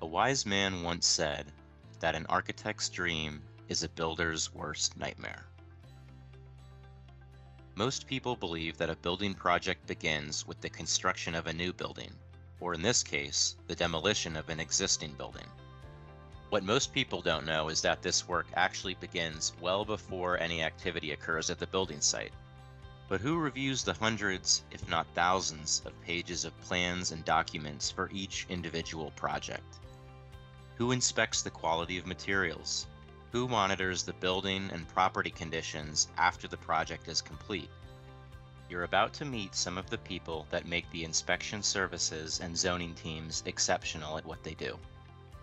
wise man once said that an architect's dream is a builder's worst nightmare. Most people believe that a building project begins with the construction of a new building, or in this case, the demolition of an existing building. What most people don't know is that this work actually begins well before any activity occurs at the building site. But who reviews the hundreds, if not thousands, of pages of plans and documents for each individual project? Who inspects the quality of materials? Who monitors the building and property conditions after the project is complete? You're about to meet some of the people that make the inspection services and zoning teams exceptional at what they do.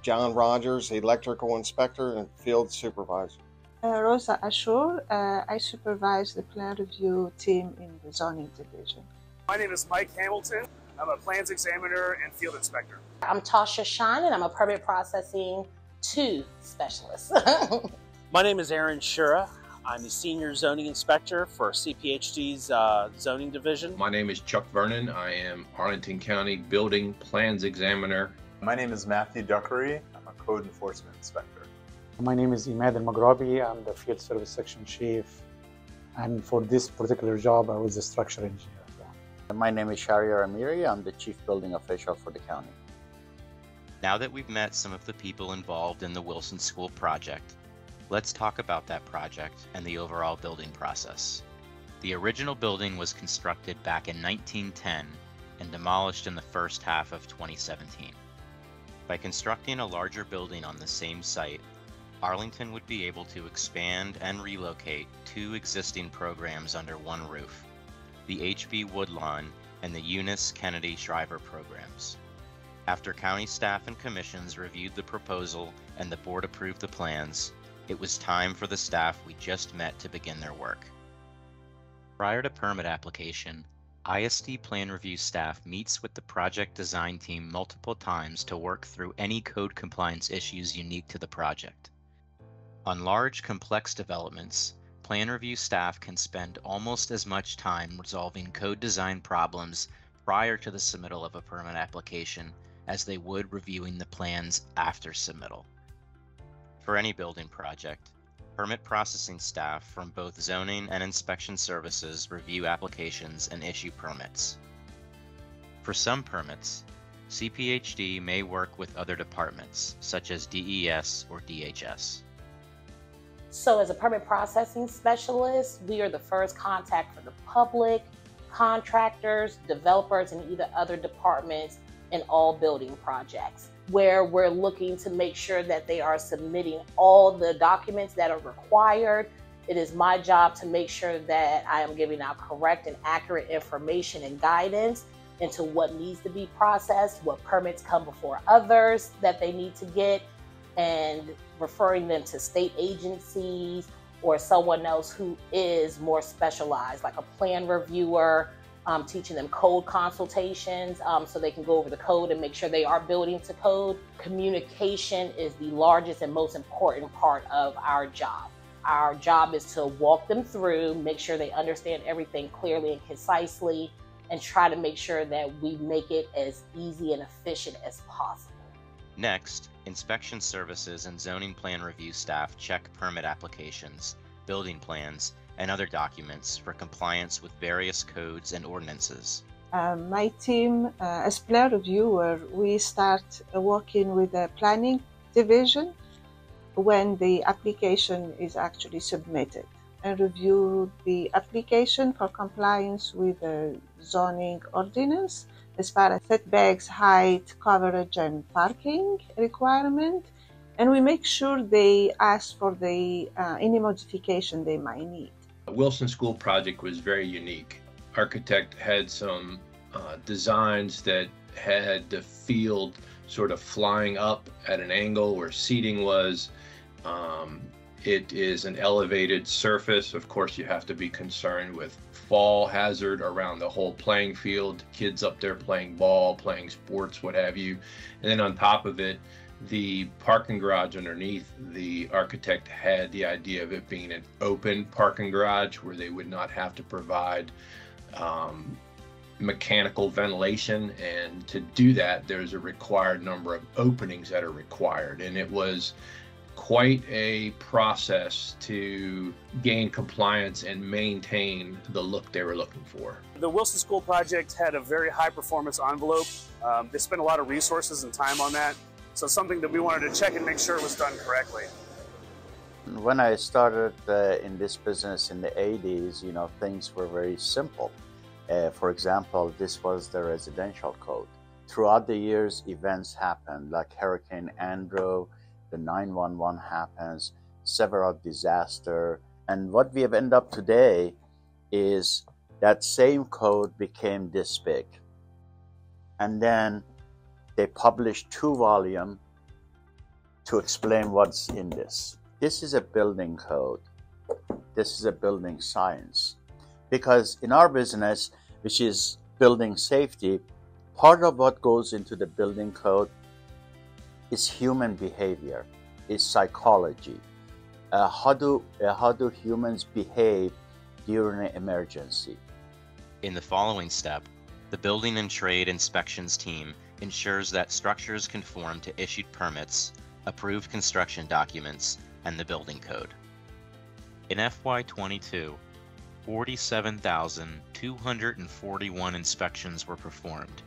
John Rogers, electrical inspector and field supervisor. Rosa Ashur, I supervise the plan review team in the zoning division. My name is Mike Hamilton. I'm a plans examiner and field inspector. I'm Tasha Shine, and I'm a permit processing 2 specialist. My name is Aaron Shura. I'm the senior zoning inspector for CPHD's zoning division. My name is Chuck Vernon. I am Arlington County building plans examiner. My name is Matthew Duckery. I'm a code enforcement inspector. My name is Imad Al-Maghrabi. I'm the field service section chief, and for this particular job I was a structure engineer. My name is Shahriar Amiri. I'm the chief building official for the county. Now that we've met some of the people involved in the Wilson School project, let's talk about that project and the overall building process. The original building was constructed back in 1910 and demolished in the first half of 2017. By constructing a larger building on the same site, Arlington would be able to expand and relocate 2 existing programs under one roof, the H.B. Woodlawn and the Eunice Kennedy Shriver programs. After county staff and commissions reviewed the proposal and the board approved the plans, it was time for the staff we just met to begin their work. Prior to permit application, ISD plan review staff meets with the project design team multiple times to work through any code compliance issues unique to the project. On large, complex developments, plan review staff can spend almost as much time resolving code design problems prior to the submittal of a permit application as they would reviewing the plans after submittal. For any building project, permit processing staff from both zoning and inspection services review applications and issue permits. For some permits, CPHD may work with other departments, such as DES or DHS. So as a permit processing specialist, we are the first contact for the public, contractors, developers, and either other departments in all building projects, where we're looking to make sure that they are submitting all the documents that are required. It is my job to make sure that I am giving out correct and accurate information and guidance into what needs to be processed, what permits come before others that they need to get, and referring them to state agencies or someone else who is more specialized, like a plan reviewer, teaching them code consultations so they can go over the code and make sure they are building to code. Communication is the largest and most important part of our job. Our job is to walk them through, make sure they understand everything clearly and concisely, and try to make sure that we make it as easy and efficient as possible. Next, inspection services and zoning plan review staff check permit applications, building plans, and other documents for compliance with various codes and ordinances. My team, as plan reviewer, we start working with the planning division when the application is actually submitted, and review the application for compliance with the zoning ordinance as far as setbacks, height, coverage, and parking requirement. And we make sure they ask for any modification they might need. The Wilson School project was very unique. Architect had some designs that had the field sort of flying up at an angle where seating was. It is an elevated surface. Of course, you have to be concerned with fall hazard around the whole playing field, kids up there playing ball, playing sports, what have you. And then on top of it, the parking garage underneath, the architect had the idea of it being an open parking garage where they would not have to provide mechanical ventilation, and to do that, there's a required number of openings that are required. And it was quite a process to gain compliance and maintain the look they were looking for. The Wilson School project had a very high performance envelope. They spent a lot of resources and time on that. So something that we wanted to check and make sure it was done correctly. When I started in this business in the 80s, things were very simple. For example, this was the residential code. Throughout the years, events happened, like Hurricane Andrew, the 911 happens, several disasters. And what we have ended up today is that same code became this big. And then they published 2 volumes to explain what's in this. This is a building code. This is a building science. Because in our business, which is building safety, part of what goes into the building code is human behavior, is psychology. How do humans behave during an emergency? In the following step, the Building and Trade Inspections team ensures that structures conform to issued permits, approved construction documents, and the building code. In FY22, 47,241 inspections were performed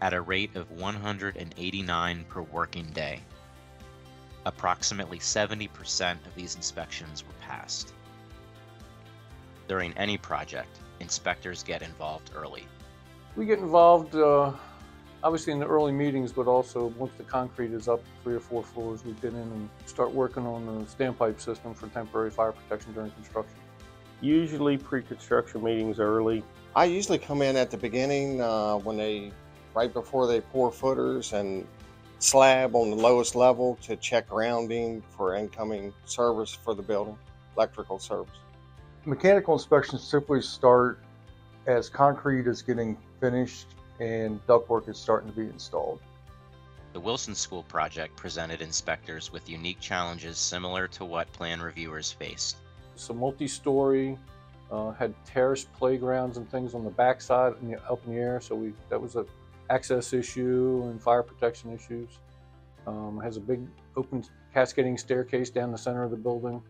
at a rate of 189 per working day. Approximately 70% of these inspections were passed. During any project, inspectors get involved early. We get involved obviously in the early meetings, but also once the concrete is up 3 or 4 floors, we get in and start working on the standpipe system for temporary fire protection during construction. Usually pre-construction meetings early. I usually come in at the beginning right before they pour footers and slab on the lowest level to check grounding for incoming service for the building, electrical service. Mechanical inspections typically start as concrete is getting finished and ductwork is starting to be installed. The Wilson School project presented inspectors with unique challenges similar to what plan reviewers faced. It's a multi-story, had terraced playgrounds and things on the backside and up in the air, so that was an access issue and fire protection issues. Has a big open cascading staircase down the center of the building.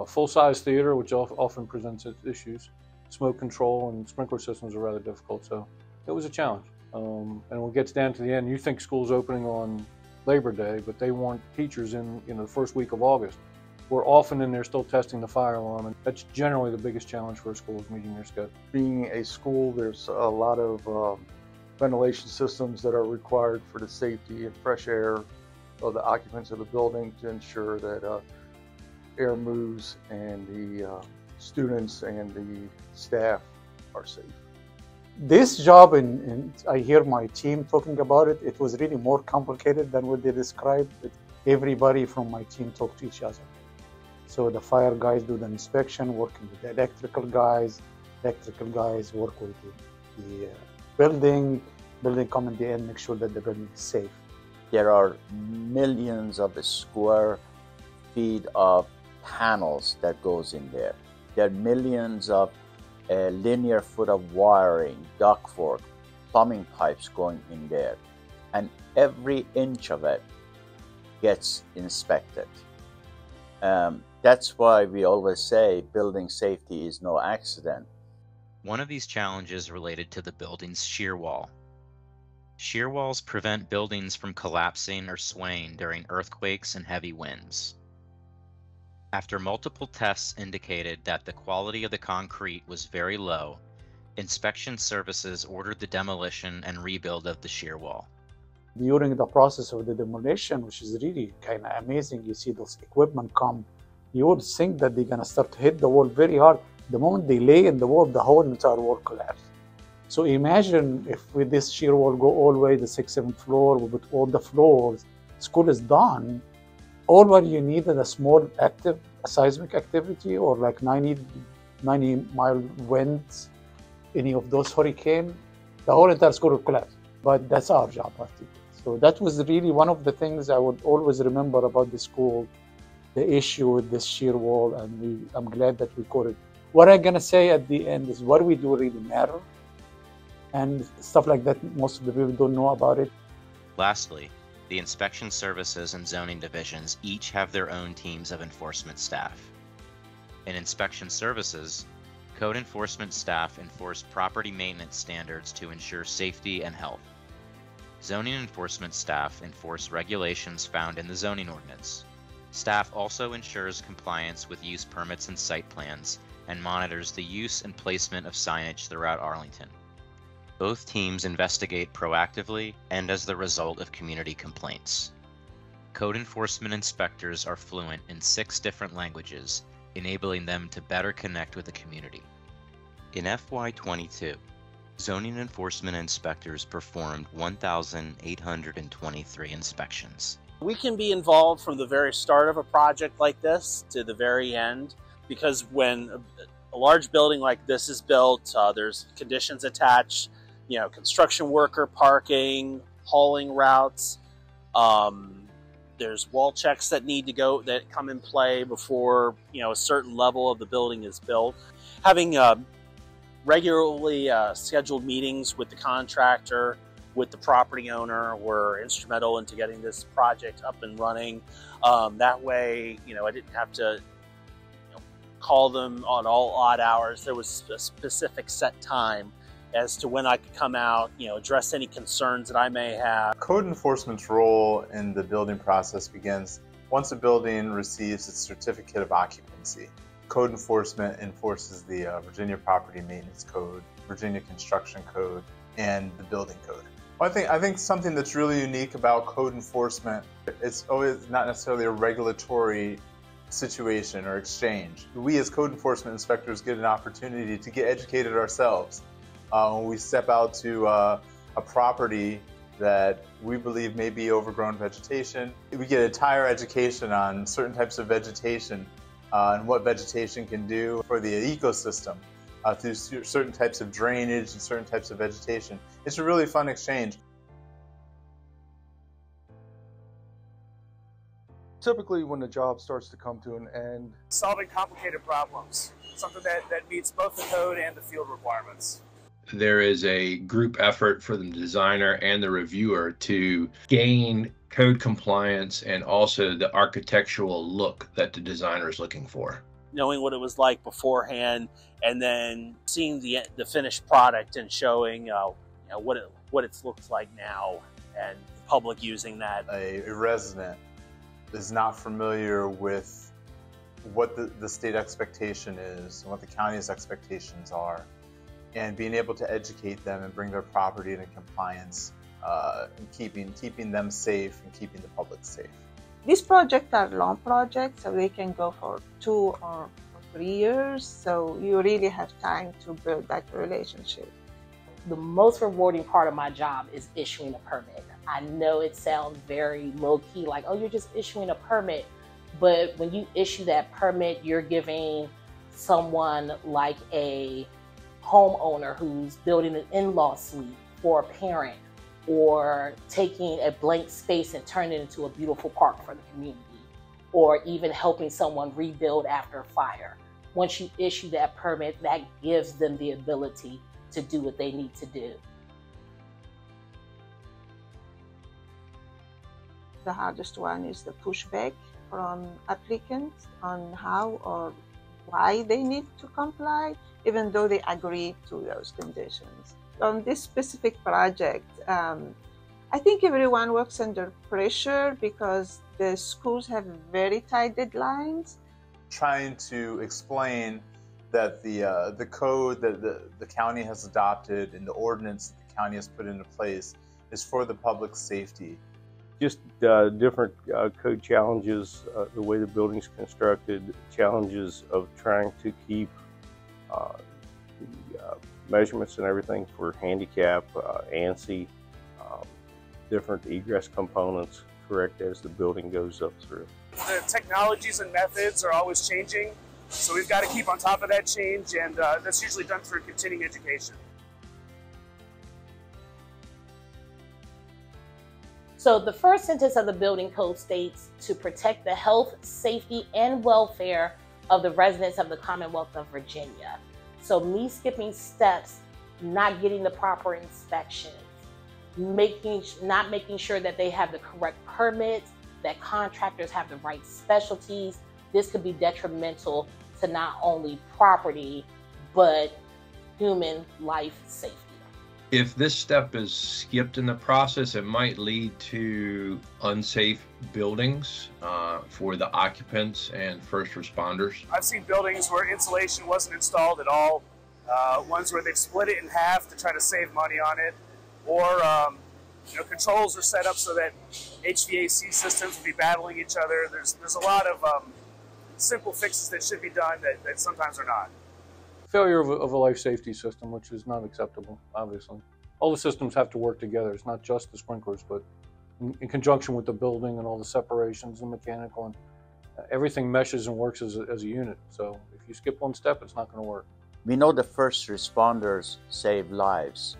Full-size theater, which often presents issues. Smoke control and sprinkler systems are rather difficult, so it was a challenge. And when it gets down to the end, you think school's opening on Labor Day, but they want teachers in the first week of August. We're often in there still testing the fire alarm, and that's generally the biggest challenge for a school is meeting their schedule. Being a school, there's a lot of ventilation systems that are required for the safety and fresh air of the occupants of the building to ensure that air moves and the students and the staff are safe. This job, and I hear my team talking about it, it was really more complicated than what they described. Everybody from my team talked to each other. So the fire guys do the inspection, working with the electrical guys work with the building come in the end, make sure that the building is safe. There are millions of square feet of panels that goes in there. There are millions of linear foot of wiring, ductwork, plumbing pipes going in there. And every inch of it gets inspected. That's why we always say building safety is no accident. One of these challenges related to the building's shear wall. Shear walls prevent buildings from collapsing or swaying during earthquakes and heavy winds. After multiple tests indicated that the quality of the concrete was very low, inspection services ordered the demolition and rebuild of the shear wall. During the process of the demolition, which is really kind of amazing, you see those equipment come, you would think that they're going to start to hit the wall very hard. The moment they lay in the wall, the whole entire wall collapsed. So imagine if with this shear wall go all the way to the 6th, 7th floor, with all the floors, school is done. All what you need is a small seismic activity or like 90-mile winds, any of those hurricanes, the whole entire school will collapse. But that's our job. So that was really one of the things I would always remember about the school, the issue with this shear wall, and I'm glad that we caught it. What I'm gonna say at the end is what we do really matter. and stuff like that. Most of the people don't know about it. Lastly, the inspection services and zoning divisions each have their own teams of enforcement staff. In inspection services, code enforcement staff enforce property maintenance standards to ensure safety and health. Zoning enforcement staff enforce regulations found in the zoning ordinance. Staff also ensures compliance with use permits and site plans and monitors the use and placement of signage throughout Arlington. Both teams investigate proactively and as the result of community complaints. Code enforcement inspectors are fluent in 6 different languages, enabling them to better connect with the community. In FY22, zoning enforcement inspectors performed 1,823 inspections. We can be involved from the very start of a project like this to the very end, because when a large building like this is built, there's conditions attached, construction worker parking, hauling routes. There's wall checks that come in play before a certain level of the building is built. Having regularly scheduled meetings with the contractor, with the property owner, were instrumental into getting this project up and running. That way, I didn't have to call them on all odd hours. There was a specific set time as to when I could come out, address any concerns that I may have. Code enforcement's role in the building process begins once a building receives its certificate of occupancy. Code enforcement enforces the Virginia Property Maintenance Code, Virginia Construction Code, and the Building Code. I think something that's really unique about code enforcement, it's always not necessarily a regulatory situation or exchange. We as code enforcement inspectors get an opportunity to get educated ourselves. When we step out to a property that we believe may be overgrown vegetation, we get a entire education on certain types of vegetation and what vegetation can do for the ecosystem through certain types of drainage and certain types of vegetation. It's a really fun exchange. Typically when the job starts to come to an end, Solving complicated problems, something that meets both the code and the field requirements. There is a group effort for the designer and the reviewer to gain code compliance and also the architectural look that the designer is looking for. Knowing what it was like beforehand, and then seeing the finished product and showing what it looks like now, and the public using that. A resident is not familiar with what the state expectation is and what the county's expectations are, and being able to educate them and bring their property into compliance, and keeping them safe and keeping the public safe. These projects are long projects, so they can go for 2 or 3 years, so you really have time to build that relationship. The most rewarding part of my job is issuing a permit. I know it sounds very low-key, like, oh, you're just issuing a permit, but when you issue that permit, you're giving someone like a homeowner who's building an in-law suite for a parent, or taking a blank space and turning it into a beautiful park for the community, or even helping someone rebuild after a fire. Once you issue that permit, that gives them the ability to do what they need to do. The hardest one is the pushback from applicants on how or why they need to comply, even though they agree to those conditions. On this specific project, I think everyone works under pressure because the schools have very tight deadlines. Trying to explain that the code that the county has adopted and the ordinance that the county has put into place is for the public safety. Just different code challenges, the way the building's constructed, challenges of trying to keep the measurements and everything for handicap, ANSI, different egress components correct as the building goes up through. The technologies and methods are always changing, so we've got to keep on top of that change, and that's usually done through continuing education. So the first sentence of the building code states to protect the health, safety, and welfare of the residents of the Commonwealth of Virginia. So me skipping steps not getting the proper inspections, not making sure that they have the correct permits, that contractors have the right specialties. This could be detrimental to not only property, but human life safety. If this step is skipped in the process, it might lead to unsafe buildings for the occupants and first responders. I've seen buildings where insulation wasn't installed at all, ones where they've split it in half to try to save money on it, or controls are set up so that HVAC systems will be battling each other. There's a lot of simple fixes that should be done that sometimes are not. Failure of a life safety system, which is not acceptable, obviously. All the systems have to work together. It's not just the sprinklers, but in conjunction with the building and all the separations and mechanical, and everything meshes and works as a unit. So if you skip one step, it's not going to work. We know the first responders save lives.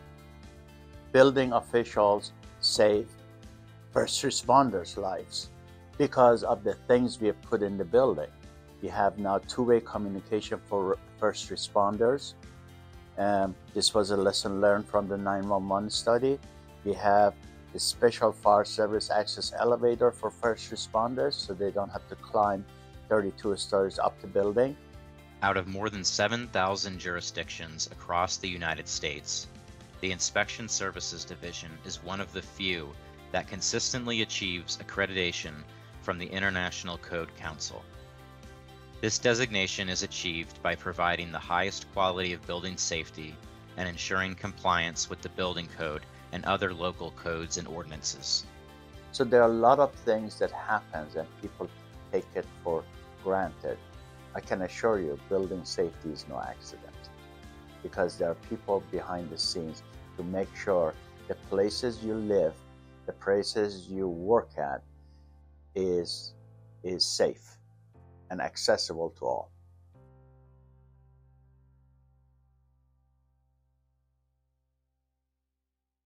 Building officials save first responders' lives because of the things we have put in the building. We have now two-way communication for first responders. This was a lesson learned from the 911 study. We have the special fire service access elevator for first responders so they don't have to climb 32 stories up the building. Out of more than 7,000 jurisdictions across the United States, the Inspection Services Division is one of the few that consistently achieves accreditation from the International Code Council. This designation is achieved by providing the highest quality of building safety and ensuring compliance with the building code and other local codes and ordinances. So there are a lot of things that happens and people take it for granted. I can assure you building safety is no accident because there are people behind the scenes to make sure the places you live, the places you work at is safe and accessible to all.